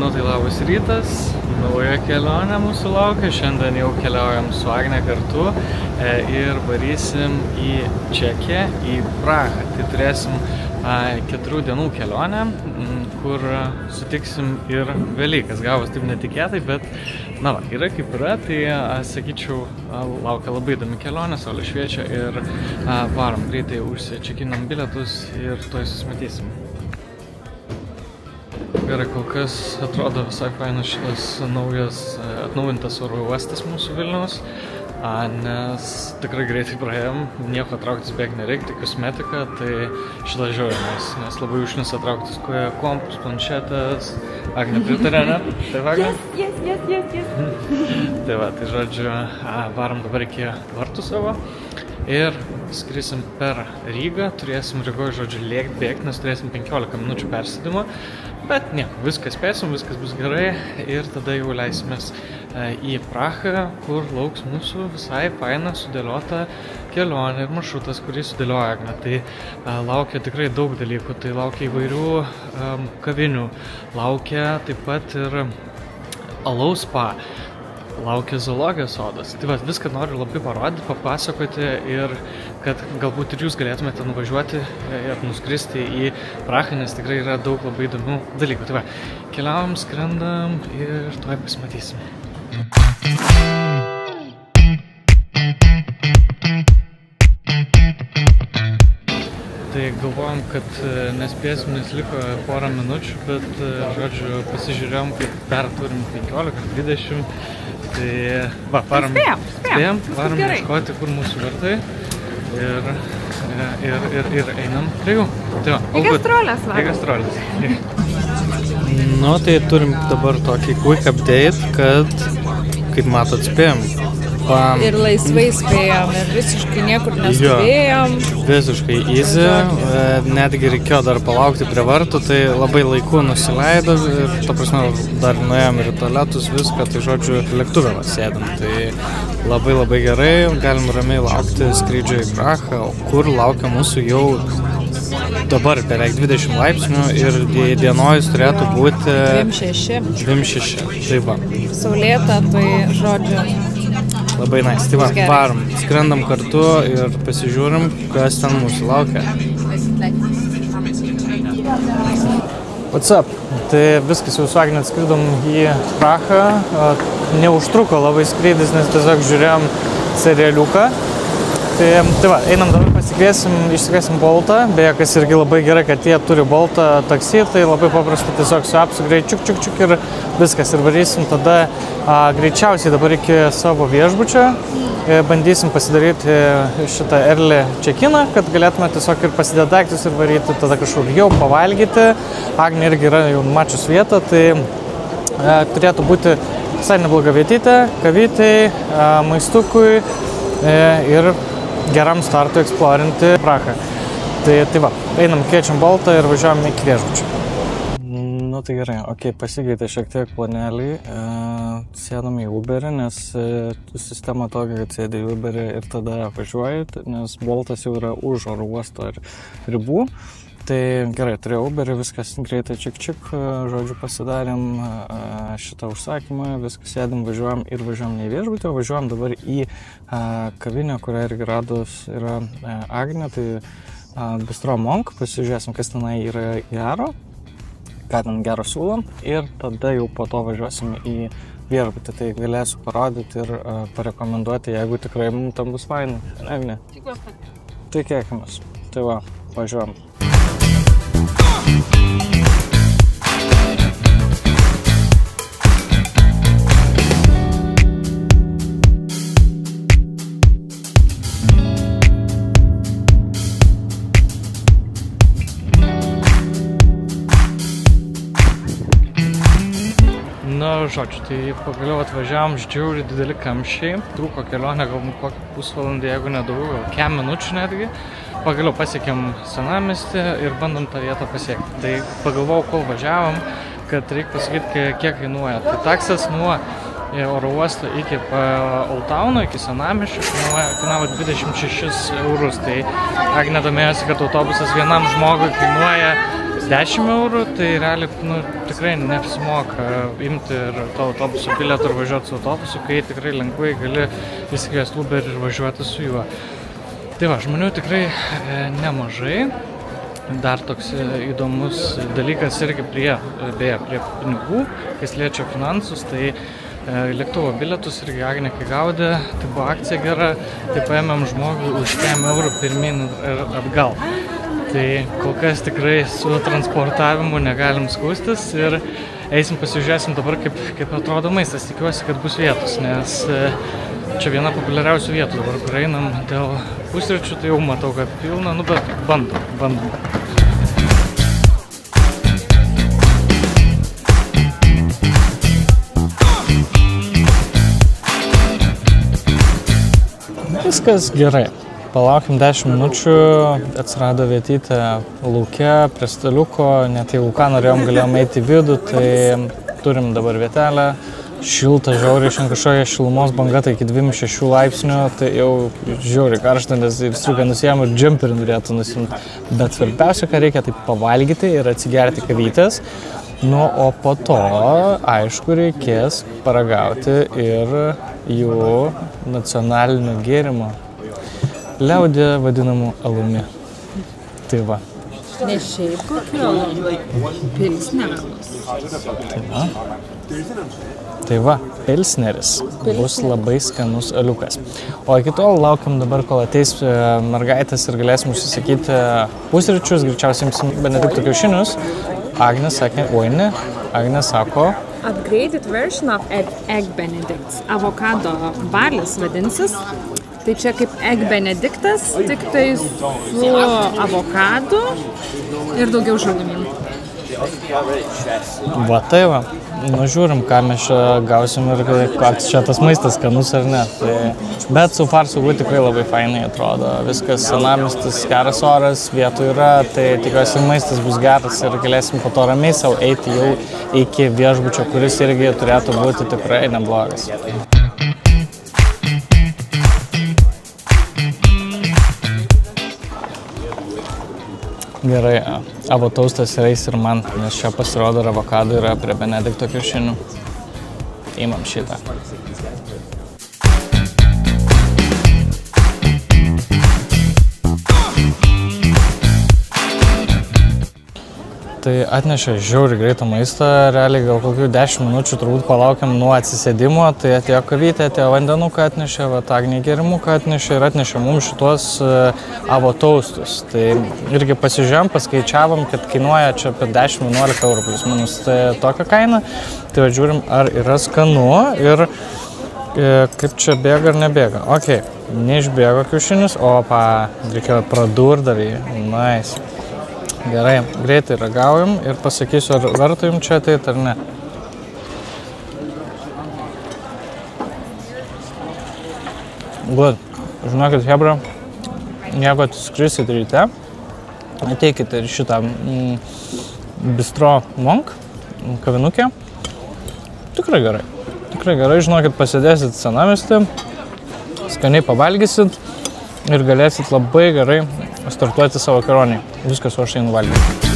Nu tai labas rytas, nauja kelionė mūsų laukia, šiandien jau keliaujam su Agne kartu ir varysim į Čekiją, į Prahą. Tai turėsim 4 dienų kelionę, kur sutiksim ir Velykas. Gavos taip netikėtai, bet na va, yra kaip yra, tai sakyčiau, laukia labai įdomi kelionė, saulė šviečia ir varom greitai užsičekinam bilietus ir tuoj susimatysim. Gerai, kol kas atrodo visai fainas šitas naujas atnaujintas oro uostas mūsų Vilniaus, nes tikrai greitai praėjom, nieko trauktis beveik nereikia, tik kosmetika, tai šitą žiūrėjomės, nes labai užknisa trauktis kompus, planšetės, Agne pritarė, ne? Taip, Agne? Yes. Tai va, tai žodžiu, varom dabar iki vartų savo ir skrisim per Rygą, turėsim Rygoje, žodžiu, bėgti, nes turėsim 15 minučių persėdimą. Bet nieko, viskas spėsim, viskas bus gerai ir tada jau leisimės į Prahą, kur lauks mūsų visai faina sudėliota kelionė ir maršrutas, kurį sudėlioja Agne. Tai laukia tikrai daug dalykų, tai laukia įvairių kavinių, laukia taip pat ir alaus spa, laukia zoologijos sodas. Tai va, viską noriu labai parodyti, papasakoti ir kad galbūt ir jūs galėtumėte nuvažiuoti ir nuskristi į Prahą, nes tikrai yra daug labai įdomių dalykų. Tai va, keliaujam, skrendam ir tuoj pasimatysim. Tai galvojom, kad nespėsim, nes liko porą minučių, bet, žodžiu, pasižiūrėjom, kad dar turim 15-20. Tai va, spėjom, varom ieškoti, kur mūsų vartai ir einam prie jų. Tai va, į gastrolės, va. Į gastrolės. Nu, tai turim dabar tokį quick update, kad, kaip matot, spėjom. Ir laisvai spėjom, ir visiškai niekur neskubėjom. Visiškai easy, netgi reikėjo dar palaukti prie vartų, tai labai laiku nusileido ir, ta prasme, dar nuėjom ir į tualetus, viską, tai žodžiu, lėktuvę sėdam. Tai labai gerai, galim ramiai laukti skrydžio į Prahą, kur laukia mūsų jau dabar beveik 20 laipsnių ir dienojus turėtų būti 26. Tai va. Saulėta, tai žodžiu. Labai nice. Tai va, varom, skrendam kartu ir pasižiūrim, kas ten mūsų laukia. What's up? Tai viskas, jau su Agne atskridom į Prahą. Neužtruko labai skrydis, nes tiesiog žiūrėjom serialiuką. Tai va, einam dabar išsikviesim Boltą. Beje, kas irgi labai gerai, kad jie turi Boltą taksi, tai labai paprasta tiesiog su apsu greit čiuk ir viskas. Ir varysim tada greičiausiai dabar iki savo viešbučio. Bandysim pasidaryti šitą early check-iną, kad galėtume tiesiog ir pasidėti daiktus ir varyti tada kažkur jau pavalgyti. Agnė irgi yra jau numačius vietą, tai turėtų būti visai nebloga vietytė, kavytei, maistukui ir geram startui eksplorinti Prahą. Tai va, einam, kviečiam Boltą ir važiuojam iki viešbučio. Nu tai gerai, pasikeitė šiek tiek planeliai, sėdam į Uberį, nes sistema tokia, kad sėdė į Uberį ir tada važiuoji, nes Boltas jau yra už oro uosto ribų. Tai gerai, turėjau Uberį, viskas greitai čik, žodžiu, pasidarėm šitą užsakymą, viskas sėdėm, važiuojam ne į viešbutį, o važiuojam dabar į kavinę, kurią irgi radus yra Agnė, tai Bistro Monk, pasižiūrėsim, kas tenai yra gero, ką ten gero siūlom ir tada jau po to važiuosim į viešbutį, tai galėsiu parodyti ir parekomenduoti, jeigu tikrai mums tam bus faina, Agne. Tikėkimės. Tai va, važiuojam. Na, žodžiu, tai pagaliau atvažiavom, žiūri dideli kamščiai, trūko kelionė galbūt kokį pusvalandį, jeigu nedaugiau, kem minučių netgi. Pagaliau pasiekėm senamiestį ir bandom tą vietą pasiekti. Tai pagalvojau, kol važiavom, kad reikia pasakyti, kiek kainuoja. Tai taksas nuo oro uostą iki Old Towno, iki Senamiesčio, kainavo 26 eurus. Tai Agnė domėjosi, kad autobusas vienam žmogui kainuoja 10 eurų, tai realiai tikrai neapsimoka imti ir to autobuso bilietą ir važiuoti su autobusu, kai tikrai lengvai gali įsikviesti Uber ir važiuoti su juo. Tai va, žmonių tikrai nemažai. Dar toks įdomus dalykas irgi prie pinigų, kas liečia finansus, tai lėktuvo bilietus irgi Agnė kai gaudė, tai buvo akcija gera, tai paėmėm žmogui už 10 eurų pirmin ir atgal. Tai kol kas tikrai su transportavimu negalim skųstis ir eisim pasižiūrėsim dabar, kaip atrodo maistas. Tikiuosi, kad bus vietos, nes čia viena populiariausių vietų dabar, kur einam dėl pusryčių, tai jau matau, kad pilna, bet bandom. Viskas gerai. Palaukim 10 minučių, atsirado vietytė lauke, prie staliuko, net jeigu ką norėjom, galėjom eiti į vidų, tai turim dabar vietelę. Šilta, žiauriai, šiandien kažkokia šilumos banga, tai iki 26 laipsnių, tai jau žiauriai karšta, nes ir striukę nusijėmų ir džemperį norėtų nusimti. Bet svarbiausia, ką reikia, tai pavalgyti ir atsigerti kavytės. O po to, aišku, reikės paragauti ir jų nacionalinio gėrimo. Liaudė vadinamų alumi. Tai va. Ne šiaip kokio alumi, pilsneris. Tai va, pilsneris bus labai skanus aliukas. O iki tol laukiam dabar, kol ateis mergaitės ir galėsim užsisakyti pusryčius, greičiausiai imsim Benedikto kiaušinius. Agnė sakė, ne, Agnė sako... Upgraded version of Egg Benedicts. Avokado balis vadinsis. Tai čia kaip Egg Benediktas, tik tai su avokadu ir daugiau žalumynų. Va tai va, žiūrim, ką mes čia gausim ir koks čia tas maistas skanus ar ne. Bet su farsu tikrai labai fainai atrodo. Viskas senamiestis, geras oras, vietų yra, tai tikiuosi maistas bus geras ir galėsim po to ramiai savo eiti jau iki viešbučio, kuris irgi turėtų būti tikrai neblogas. Gerai, avotaustas reis ir man, nes čia pasirodo ir avokado yra prie Benedikto kiaušinių. Imam šitą. Tai atnešė žiauriai greitą maistą, realiai gal kokių 10 minučių turbūt palaukiam nuo atsisėdimo, tai atėjo kavytė, atėjo vandenuką atnešė, Agnė gėrimuką atnešė ir atnešė mums šitos avotaustus. Tai irgi pasižiūrėjom, paskaičiavom, kad kainuoja čia apie 10-11 eurų plus minus tokią kainą. Tai žiūrim, ar yra skanu ir kaip čia bėga ar nebėga. Ok, neišbėgo kiaušinis, reikėjo pradurt dar jį. Nice. Gerai, greitai ragaujam ir pasakysiu, ar verta jums čia ateit ar ne. Good. Žinokit, hebra, jeigu atsiskrisit ryte, ateikite ir šitą Bistro Monk kavinukę. Tikrai gerai. Tikrai gerai, žinokit, pasėdėsit senamiestį, skaniai pavalgysit ir galėsit labai gerai startuoti savo kelionėj. Viskas, o aš einu valgyti.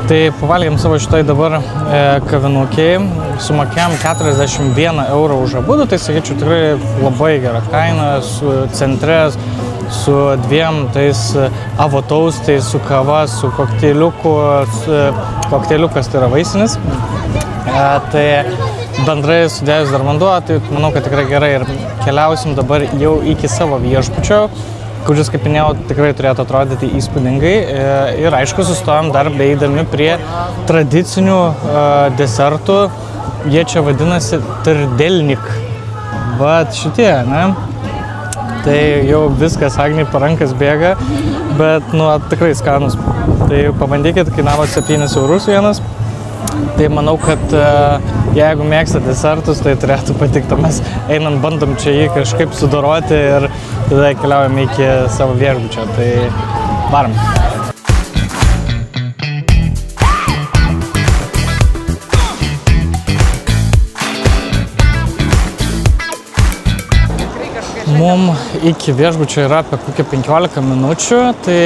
Tai pavalgėm savo šitai dabar kavinukiai, sumokėjom 41 eurą už abudu, tai sakyčiau tikrai labai gera kaina, su centre, su dviem tais avotaustais, su kava, su kokteiliuku, kokteiliukas tai yra vaisinis. Tai bendrai sudėjus dar vanduo, tai manau, kad tikrai gerai ir keliausim dabar jau iki savo viešbučio, kuris, kaip minėjau, tikrai turėtų atrodyti įspūdingai ir aišku, sustojom dar beeidami prie tradicinių desertų, jie čia vadinasi trdelnik, vat šitie, ne? Tai jau viskas, Agniai parankas bėga, bet, nu, tikrai skanus. Tai pabandykit, kainavo 7 eurus vienas. Tai manau, kad jeigu mėgsta desertus, tai turėtų patikti. Mes einam, bandom čia jį kažkaip sudoroti ir tada keliaujam iki savo viešbučio. Tai varom. Mums iki viešbučio yra apie kokią 15 minučių, tai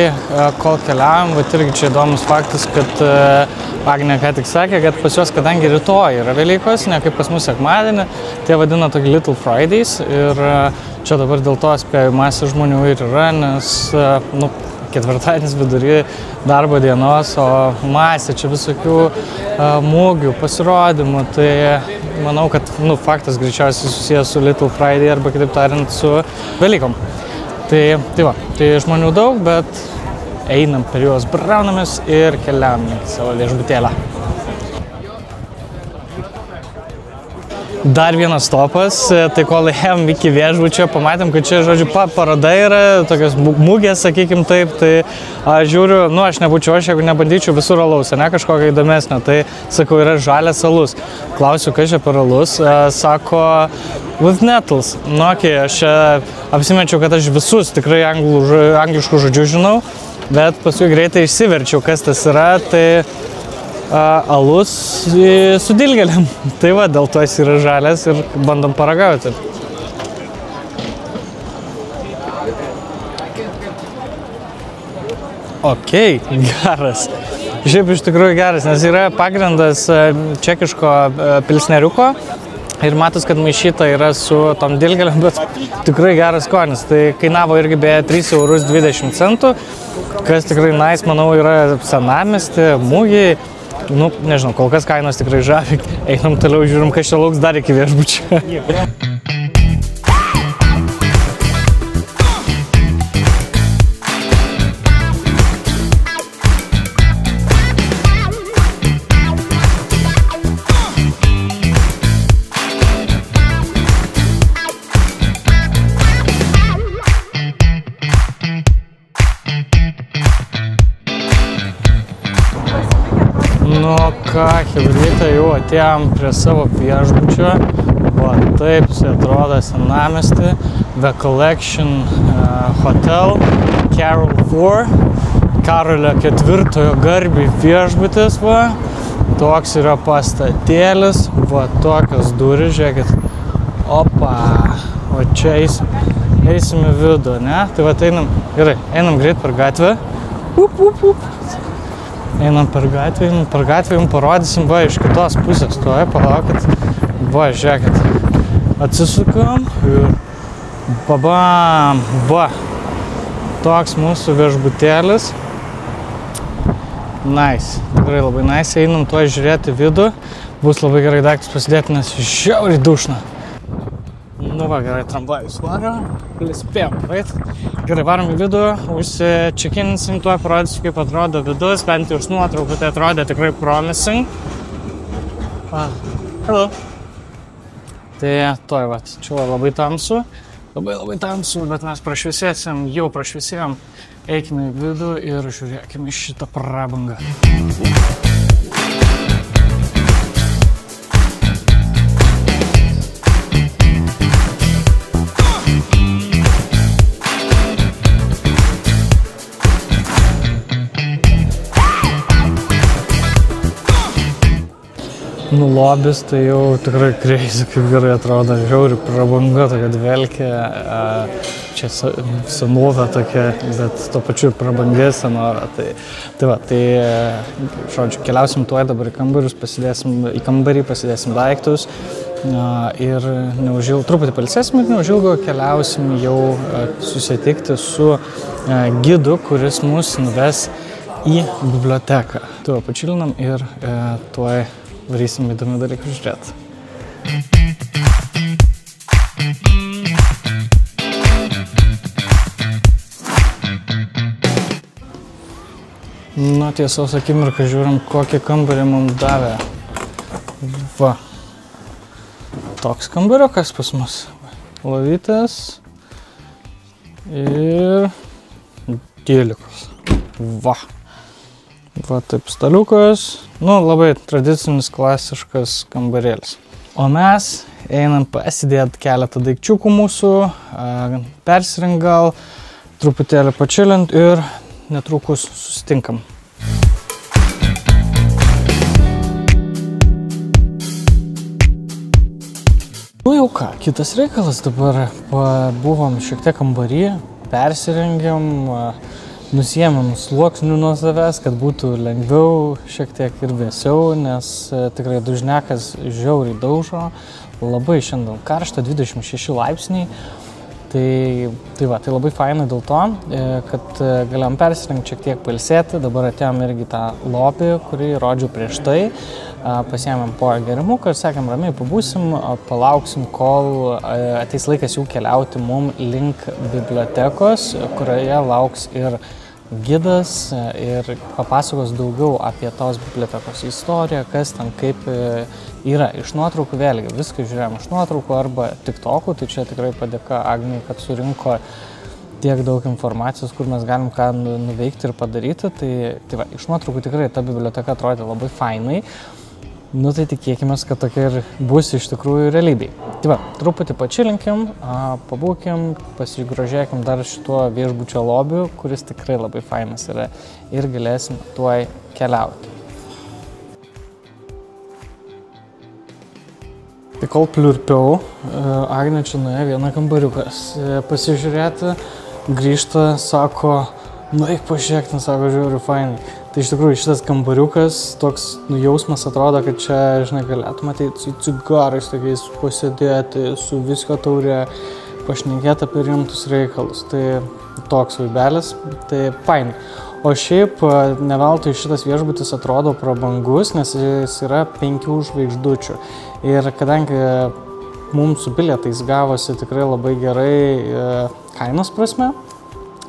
kol keliaujam, va irgi čia įdomus faktas, kad Agnė ką tik sakė, kad pas juos, kadangi rytoj yra Velykos, ne kaip pas mus sekmadienį, tai vadina tokį Little Fridays ir čia dabar dėl to spėjau masė žmonių ir yra, nes nu, ketvirtadienis vidury darbo dienos, o masė čia visokių mūgių, pasirodymų, tai manau, kad nu, faktas greičiausiai susijęs su Little Friday arba kitaip tariant su Velykom. Tai va, tai žmonių daug, bet einam per juos, braunamės ir keliam į savo viešbutėlę. Dar vienas stopas, tai kol ėjom iki viešbučio, pamatėm, kad čia, žodžiu, paroda yra, tokios mūgės, sakykim taip, tai žiūriu, nu aš nebūčiau aš, jeigu nebandyčiau visur alaus, ne kažkokia įdomesnė, tai sakau, yra žalias alus. Klausiu, kas čia per alus, sako, with nettles. Nu, okei, aš apsimečiau, kad aš visus tikrai angliškų žodžių žinau, bet paskui greitai išsiverčiau, kas tas yra, tai alus su dilgėlėm. Tai va, dėl to jis yra žalias ir bandom paragauti. Okei, geras. Šiaip iš tikrųjų geras, nes yra pagrindas čekiško pilsneriuko ir matos, kad maišyta yra su tom dilgėlėm, bet tikrai geras skonis. Tai kainavo irgi beje 3,20 €, kas tikrai nice, manau, yra senamiesty, mūgiai. Nu, nežinau, kol kas kainos tikrai žavi. Einam toliau, žiūrim, kas čia lauks dar iki viešbučio. Nu ką, chebrytė, jau atėjom prie savo viešbučio. Va, taip jis atrodo senamiesty. The Collection Hotel, Carol 4. Karolio 4 garbiai viešbutis, va. Toks yra pastatėlis. Va, tokios durys, žiūrėkit. Opa, o čia eisim į vidų, ne? Tai va, einam, gerai, einam greit per gatvę. Einam per gatvę, jums parodysim, va, iš kitos pusės, tuoj, palaukit, va, žiūrėkit, atsisukam ir babam, va, toks mūsų viešbutėlis, nice, tikrai labai nice, einam tuoj žiūrėti vidų, bus labai gerai daiktus pasidėti, nes žiauriai dušna. Nu va, gerai, tramvajus varo, spėjom, right? Gerai, varom į vidų, užsičekinsim, tuoj parodysiu, kaip atrodo vidus, bent jau iš nuotraukų, tai atrodė tikrai promising. Hello. Tai tuoj, va, čia labai tamsu, labai tamsu, bet mes prašviesėsim, jau prašviesėjom, eikime į vidų ir žiūrėkime šitą prabangą. Nu, lobis tai jau tikrai crazy, kaip gerai atrodo, žiauri prabanga tokia dvelkia, čia senovė tokia, bet tuo pačiu prabangė senovė. Tai va, tai, žodžiu, keliausim tuoj dabar į kambarį, pasidėsim daiktus ir truputį pailsėsim ir neužilgo keliausim jau susitikti su gidu, kuris mus nuves į biblioteką. Tai va, pačilinam ir tuoj varysim įdomių dalykų žiūrėti. Nu, tiesos akimirką žiūrim, kokį kambarį mums davė. Va. Toks kambariukas pas mus. Lovytės ir dėlikas. Va. Va taip staliukas. Nu, labai tradicinis, klasiškas kambarėlis. O mes einam pasidėti keletą daikčiukų mūsų, persirengt gal, truputėlį pačilint ir netrukus susitinkam. Nu jau ką, kitas reikalas, dabar buvom šiek tiek kambarį, persirengėm, nusiėmėm sluoksnių nuo savęs, kad būtų lengviau, šiek tiek ir vėsiau, nes tikrai dužnekas žiauriai daužo, labai šiandien karšta, 26 laipsniai. Tai labai fainai dėl to, kad galėjom persirengti šiek tiek pailsėti, dabar atėjom irgi tą lobį, kurį rodžiau prieš tai, pasiėmėm po gerimuką ir sakėm, ramiai pabūsim, palauksim, kol ateis laikas jau keliauti mum link bibliotekos, kurioje lauks ir gidas ir papasakos daugiau apie tos bibliotekos istoriją, kas ten kaip yra. Iš nuotraukų vėlgi viską žiūrėjom iš nuotraukų arba TikTokų, tai čia tikrai padėka Agnei, kad surinko tiek daug informacijos, kur mes galim ką nuveikti ir padaryti. Tai va, iš nuotraukų tikrai ta biblioteka atrodė labai fainai. Nu tai tikėkime, kad tokia ir bus iš tikrųjų realybėj. Tai va, truputį pačilinkim, pabūkim, pasigrožėkim dar šituo viešbučio lobiu, kuris tikrai labai fainas yra ir galėsim tuoj keliauti. Tai kol pliurpiau, Agnė čia nuėjo vieną kambariukas pasižiūrėti, grįžta, sako, nu eik pažiūrėk, sako, žiūriu fainai. Tai iš tikrųjų šitas kambariukas, toks jausmas atrodo, kad čia, žinai, galėtum ateiti su cigarais, tokiais pasėdėti, su visko taurė, pašnekėti apie rimtus reikalus. Tai toks vaibelis, tai fainai. O šiaip, ne veltui šitas viešbutis atrodo prabangus, nes jis yra 5 žvaigždučių. Ir kadangi mums su bilietais gavosi tikrai labai gerai kainos prasme,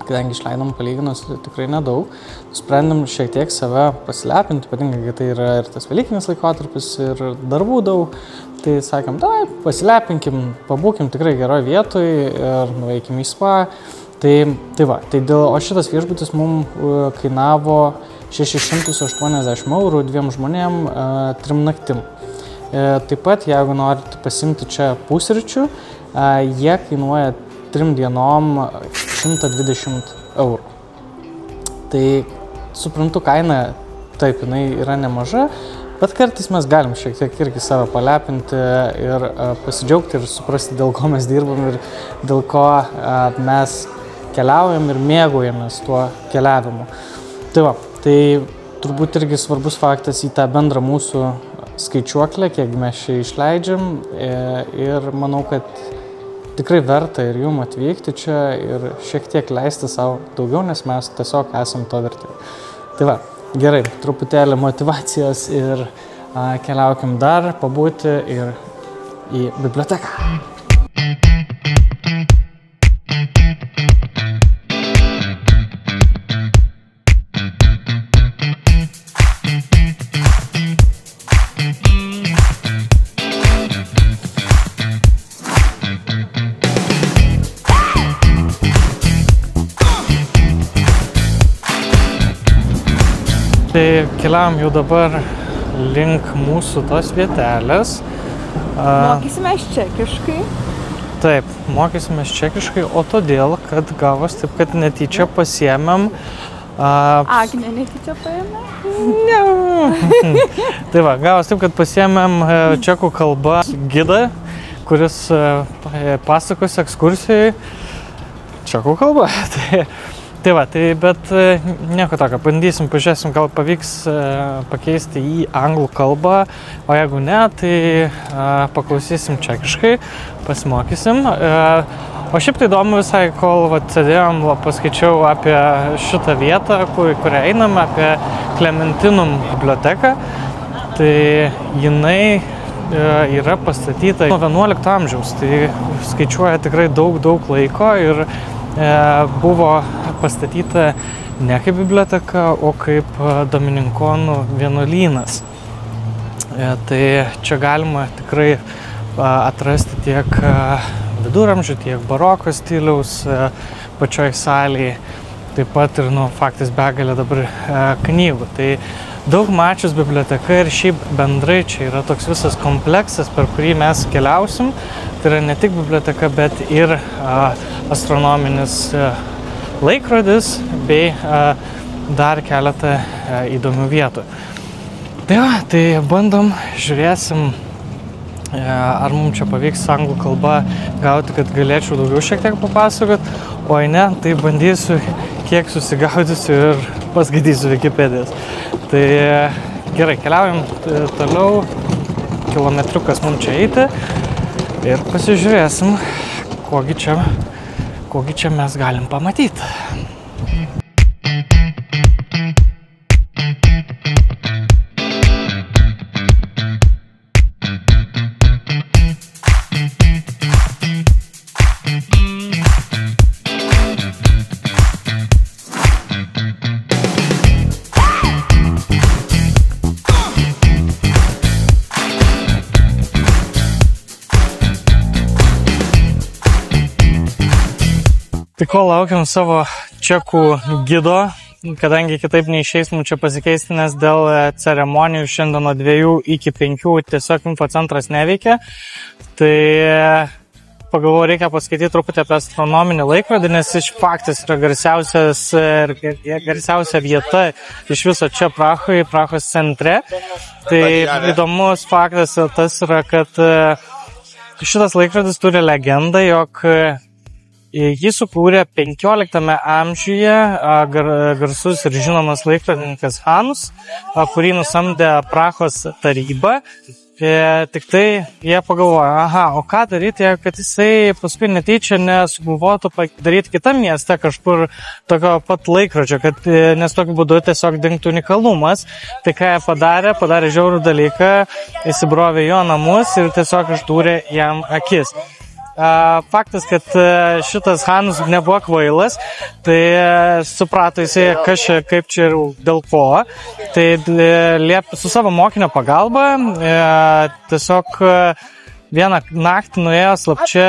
kadangi išleidom palyginus tikrai nedaug, sprendėm šiek tiek save pasilepinti, ypatingai, kad tai yra ir tas velykinis laikotarpis, ir darbų daug. Tai sakėm, pasilepinkim, pabūkim tikrai geroje vietoje ir nuveikim į spa. O šitas viešbutis mums kainavo 680 eurų 2 žmonėm 3 naktim. Taip pat, jeigu norite pasimti čia pusryčių, jie kainuoja 3 dienom 120 eurų. Tai suprantu, kaina, taip, jinai yra nemaža, bet kartais mes galim šiek tiek irgi save palepinti ir pasidžiaugti ir suprasti, dėl ko mes dirbam ir dėl ko mes keliaujam ir mėgaujamės tuo keliavimu. Tai turbūt irgi svarbus faktas į tą bendrą mūsų skaičiuoklę, kiek mes čia išleidžiam ir manau, kad tikrai verta ir jum atvykti čia ir šiek tiek leisti savo daugiau, nes mes tiesiog esam to verti. Tai va, gerai, truputėlį motyvacijos ir keliaukim dar pabūti ir į biblioteką. Tai keliavam jau dabar link mūsų tos vietelės. Mokysimės čekiškai. Taip, mokysimės čekiškai, o todėl, kad gavos taip, kad netyčia pasiėmėm... Agnė netyčia paėmė? Ne. Tai va, gavos taip, kad pasiėmėm čekų kalbą gidą, kuris pasakos ekskursijai čekų kalbą. Tai va, bet nieko tokio, bandysim, pažiūrėsim, gal pavyks pakeisti į anglų kalbą, o jeigu ne, tai paklausysim čekiškai, pasimokysim. O šiaip tai įdomu visai, kol sėdėjom, paskaičiau apie šitą vietą, kurią einam, apie Klementinum biblioteką. Tai jinai yra pastatyta nuo 11 amžiaus, tai skaičiuoja tikrai daug laiko ir buvo pastatyta ne kaip biblioteka, o kaip dominikonų vienuolynas. Tai čia galima tikrai atrasti tiek viduramžių, tiek baroko stiliaus pačioj salėje. Taip pat ir, faktas begalė dabar knygų. Tai daug mačius biblioteka ir šiaip bendrai čia yra toks visas kompleksas, per kurį mes keliausim. Tai yra ne tik biblioteka, bet ir astronominis laikrodis bei dar keletą įdomių vietų. Tai bandom, žiūrėsim, ar mums čia pavyks anglų kalbą gauti, kad galėčiau daugiau šiek tiek papasakot, o ne, tai bandysiu kiek susigaudysiu ir paskaitysiu Wikipedijos. Tai gerai, keliaujam toliau, kilometriukas mums čia eiti ir pasižiūrėsim, kogi čia mes galim pamatyti. Tai kol laukiam savo čekų gido, kadangi kitaip neišeis mums čia pasikeisti, nes dėl ceremonijų šiandien nuo 2 iki 5 tiesiog infocentras neveikia, tai pagalvoju, reikia paskaityti truputį apie astronominį laikrodį, nes iš faktas yra garsiausia vieta iš viso čia Prahoje, Prahos centre. Tai įdomus faktas tas yra, kad šitas laikrodis turi legendą, jog jį sukūrė 15 amžiuje garsus ir žinomas laikrodininkas Hanus, kurį nusamdė Prahos taryba. Tik tai jie pagalvojo, o ką daryti, kad jisai paskui netyčia nesugalvotų padaryti kitam mieste kažkur tokio pat laikrodžio, nes tokiu būdu tiesiog dingtų unikalumas. Tai ką jie padarė žiaurų dalyką, įsibrovė jo namus ir tiesiog išdūrė jam akis. Faktas, kad šitas Hanus nebuvo kvailas, tai suprato jisai, kaip čia ir dėl ko. Tai su savo mokinio pagalba tiesiog vieną naktį nuėjo slapčia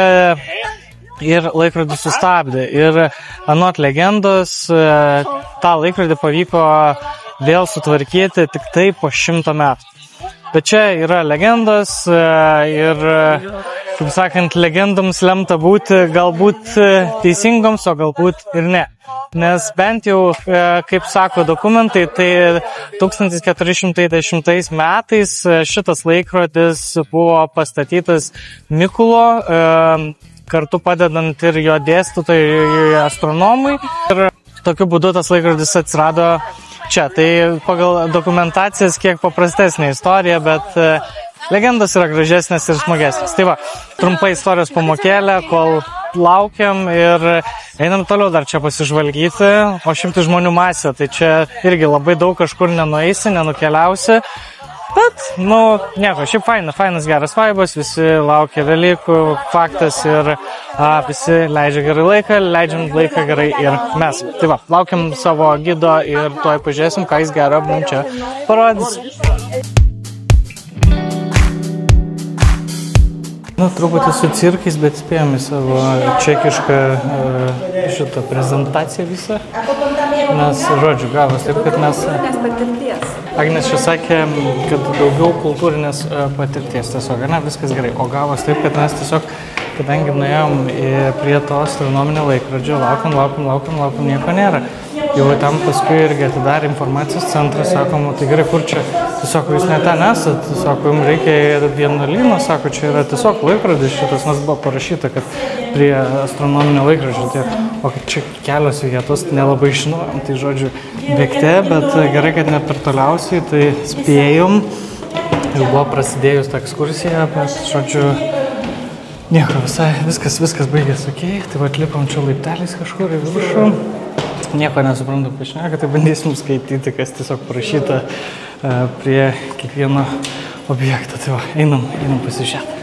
ir laikrodį sustabdė. Ir anot legendos tą laikrodį pavyko vėl sutvarkyti tik tai po 100 metų. Bet čia yra legendos ir, kaip sakant, legendoms lemta būti galbūt teisingoms, o galbūt ir ne. Nes bent jau, kaip sako dokumentai, tai 1410 metais šitas laikrodis buvo pastatytas Mikulo, kartu padedant ir jo dėstytojui astronomui. Ir tokiu būdu tas laikrodis atsirado čia. Tai pagal dokumentacijas kiek paprastesnė istorija, bet legendos yra gražesnės ir smagesnės. Tai va, trumpa istorijos pamokėlė, kol laukiam ir einam toliau dar čia pasižvalgyti, o 100 žmonių masė, tai čia irgi labai daug kažkur nenueisi, nenukeliausi. Bet, nieko, šiaip fainas geras vaibas, visi laukia Velykų, faktas ir visi leidžia gerai laiką, leidžiam laiką gerai ir mes. Tai va, laukiam savo gido ir tuoj pažiūrėsim, ką jis gero mums čia parodys. Truputį su cirkais, bet spėjom į savo čekišką šitą prezentaciją visą. Nes, žodžiu, gavos taip, kad mes... Agnes čia sakė, kad daugiau kultūrinės patirties tiesiog, viskas gerai. O gavos taip, kad mes tiesiog, kadangi nuėjom prie to astronominio laikrodžio, laukiam, nieko nėra. Jau tam paskui irgi atidarė informacijos centrą, sakom, tai gerai, kur čia, tiesiog jūs ne ten esat, sako, jums reikia vienuolyno, sako, čia yra tiesiog laikrodis šitas, nes buvo parašyta, kad prie astronominio laikrodžio, o kad čia kelios vietos, nelabai žinojom, tai žodžiu, bėgte, bet gerai, kad ne per toliausiai, tai spėjom, jau buvo prasidėjus ta ekskursija, bet žodžiu, nieko, viskas baigės, okei, tai va atlipom čia laipteliais kažkur į viršų. Nieko nesuprantu pašneka, tai bandysim skaityti, kas tiesiog parašyta prie kiekvieno objekto. Tai va, einam pasižiūrėti.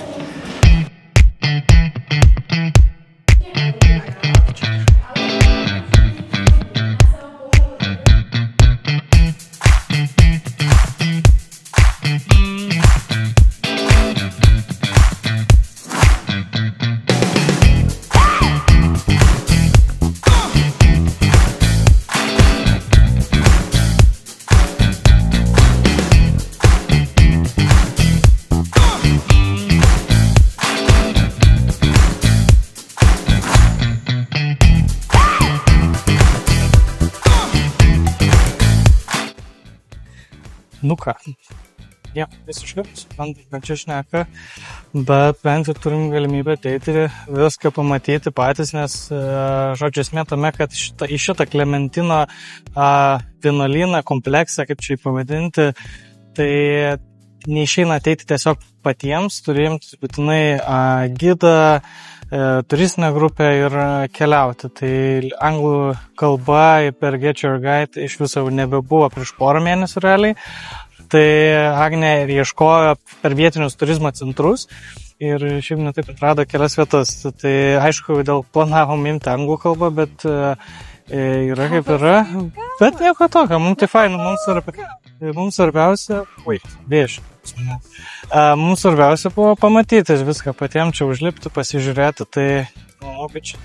ką. Jie visiškai suprantat, kad čia šneka, bet bent jau turim galimybę ateiti ir viską pamatyti patys, nes, žodžiu, esmė tame, kad į šitą Klementino vienuolyną, kompleksą, kaip čia jį pavadinti, tai neišeina ateiti tiesiog patiems, turim būtinai gidą, turistinę grupę ir keliauti. Tai anglų kalba per Get Your Guide iš viso nebebuvo prieš porą mėnesių realiai. Tai Agnė ir ieškojo per vietinius turizmo centrus ir šiaip netaip atrado kelias vietas. Tai aišku, dėl planavom imti anglų kalbą, bet yra kaip yra. Bet nieko tokio, mums tai faina, mums svarbiausia... Mums svarbiausia buvo pamatyti viską patiems čia užlipti, pasižiūrėti. Tai manau, kad čia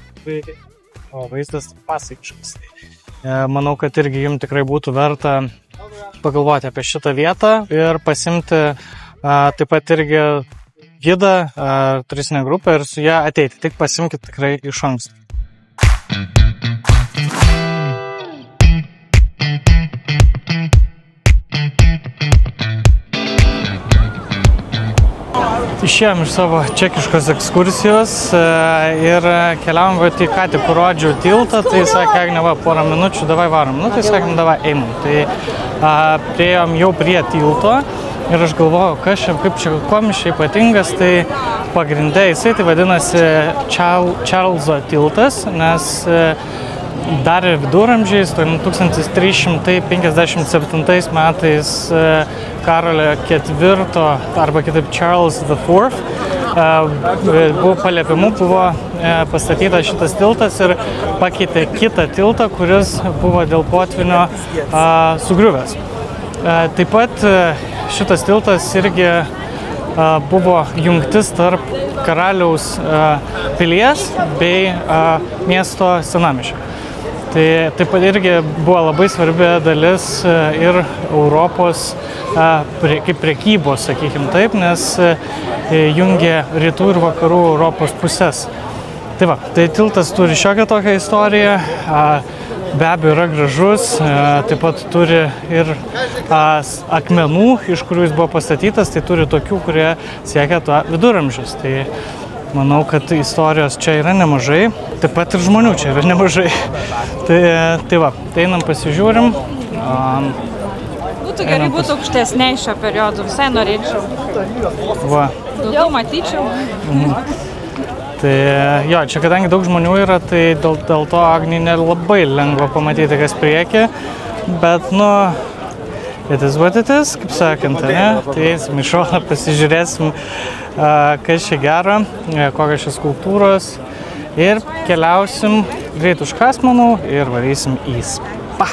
vaizdas pasaikiškas. Manau, kad irgi jums tikrai būtų verta pagalvoti apie šitą vietą ir pasimti taip pat irgi gidą, turistinę grupę ir su ją ateiti. Tik pasimkite tikrai iš anksto. Išėjom iš savo čekiškos ekskursijos ir keliavom į ką tik rodžiau tiltą, tai sakė, Agne, va, porą minučių, davai varom. Nu, tai sakėm, davai einam. Tai priėjom jau prie tilto ir aš galvojau, kaip čia komiškai ypatingas, tai pagrindė jisai, tai vadinasi Čarlzo tiltas, nes dar ir viduramžiais, tai 1357 metais Karolio IV arba kitaip Charles IV paliepimu buvo pastatytas šitas tiltas ir pakeitė kitą tiltą, kuris buvo dėl potvinio sugriuvęs. Taip pat šitas tiltas irgi buvo jungtis tarp karaliaus pilies bei miesto senamiesčio. Tai taip pat irgi buvo labai svarbi dalis ir Europos kaip prekybos, sakykim taip, nes jungė rytų ir vakarų Europos pusės. Tai va, tai tiltas turi šiokią tokią istoriją, be abejo yra gražus, taip pat turi ir akmenų, iš kurių jis buvo pastatytas, tai turi tokių, kurie siekia viduramžius. Tai manau, kad istorijos čia yra nemažai, taip pat ir žmonių čia yra nemažai. Tai va, tai einam pasižiūrim. Būtų gerai būtų aukštesnė šio periodo, visai norėčiau. Va. Daugiau matyčiau. Tai jo, čia kadangi daug žmonių yra, tai dėl to Agnei nelabai lengva pamatyti, kas priekį, bet, nu, it is what it is, kaip sakant, ne? Tai eisim į šoną, pasižiūrėsim, kas čia gero, kokios čia skulptūros ir keliausim greit užkas, manau, ir varysim į spa.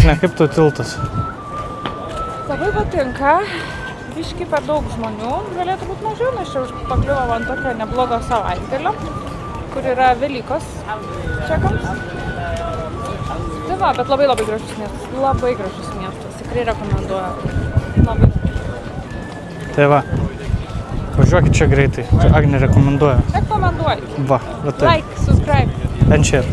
Ne, kaip tu tiltas? Labai patinka. Biškai per daug žmonių, galėtų būti mažiau, nes čia pakliuvom ant tokio neblogo savaitgalio, kur yra Velykos čekams. Tai va, bet labai gražus miestas, tikrai rekomenduoju. Labai. Tai va, važiuokit čia greitai, čia Agnė rekomenduoja. Rekomenduoju. Va tai. Like, subscribe. And share.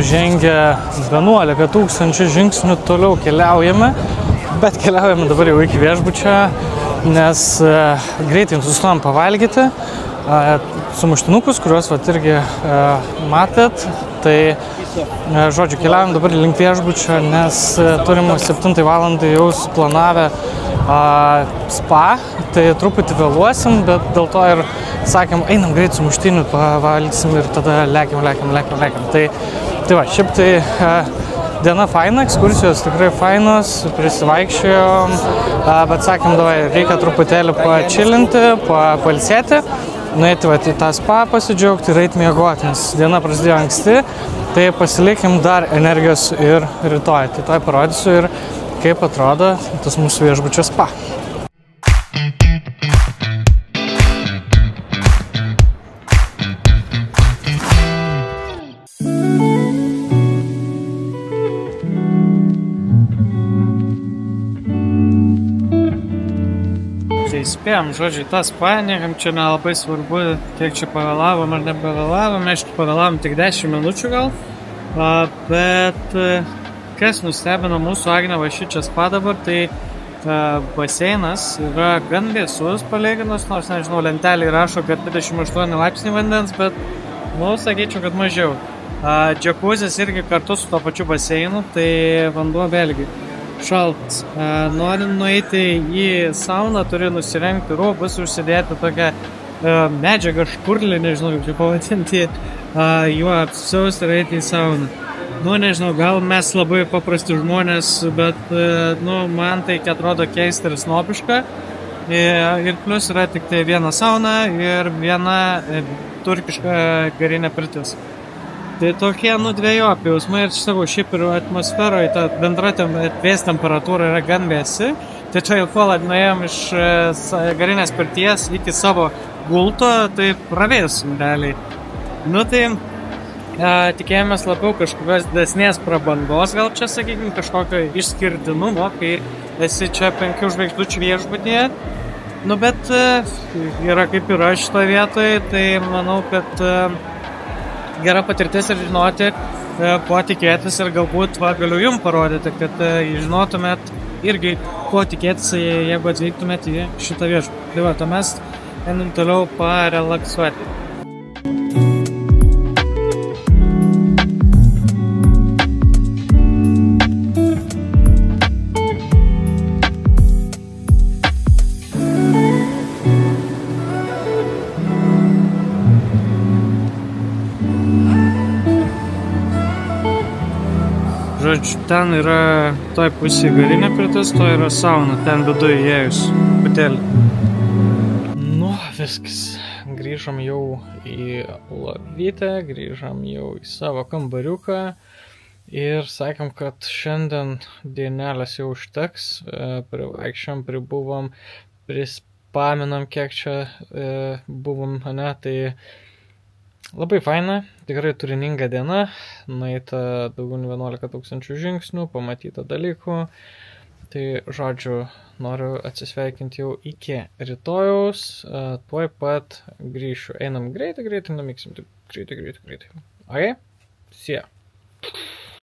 Žengę 11 000 žingsnių toliau keliaujame, bet keliaujame dabar jau iki viešbučio, nes greitai sustojom pavalgyti sumuštinukus, kuriuos vat irgi matėt. Tai, žodžiu, keliaujam dabar link viešbučio, nes turim 7 valandą jau suplanavę spa, tai truputį vėluosim, bet dėl to ir sakėm, einam greit sumuštinių, pavalgysim ir tada lekiam. Tai va, šiaip tai diena faina, ekskursijos tikrai fainos, prisivaikščiojom, bet sakėm, davai, reikia truputėlį pačilinti, pailsėti, nueiti į tą spa pasidžiaugti ir eiti miegoti, nes diena prasidėjo anksti, tai pasilikim dar energijos ir rytoj. Tai toj parodysiu ir kaip atrodo tas mūsų viešbučio spa. spėjom, žodžiu, tas niekam čia nelabai svarbu, kiek čia pavėlavom ar nepavėlavom, mes pavėlavom tik 10 minučių gal, bet kas nustebino mūsų Agnę Vašičias dabar, tai baseinas yra gan vėsus palyginus, nors nežinau, lentelė rašo, kad 28 laipsniai vandens, bet, sakyčiau, kad mažiau. Džakuzis irgi kartu su to pačiu baseinu, tai vanduo vėlgi šaltas. Norint nueiti į sauną, turi nusirengti rūbus, užsidėti tokią medžiagą škurlį, nežinau, kaip čia pavadinti, juo apsiaust ir eiti į sauną. Nežinau, gal mes labai paprasti žmonės, bet, man tai atrodo keista ir snobiška. Ir plus yra tik tai viena sauna ir viena turkiška garinė pirtis. Tai tokie, dvejopi jausmai ir sakau, šiaip ir atmosferoje ta bendra vės temperatūra yra gan vėsi. Tai čia jau kol nuėjom iš garinės pirties iki savo gulto, tai pravėsim realiai. Tai tikėjomės labiau kažkokios didesnės prabangos, gal čia, sakykime, kažkokio išskirtinumo, kai esi čia 5 žvaigždučių viešbutyje. Bet yra kaip yra šitoje vietoje, tai manau, kad gera patirtis ir žinoti, ko tikėtis ir galbūt galiu jums parodyti, kad žinotumėt irgi, ko tikėtis, jeigu atvyktumėt į šitą viešbutį. Tai va, mes einam toliau parelaksuoti. Žodžiu, ten yra toj pusėje garinė pirtis, to yra sauna, ten viduje įėjus putelį. Viskas. Grįžom jau į lovytę, grįžom jau į savo kambariuką ir sakėm, kad šiandien dienelės jau užteks, privaikščiom, pribuvom, prispaminam, kiek čia buvom, tai labai faina, tikrai turininga diena, nueita daugiau nei 11 000 žingsnių, pamatyta dalykų. Tai, žodžiu, noriu atsisveikinti jau iki rytojaus, tuoj pat grįšiu. Einam greitai, numyksim, greitai. Okay? See ya.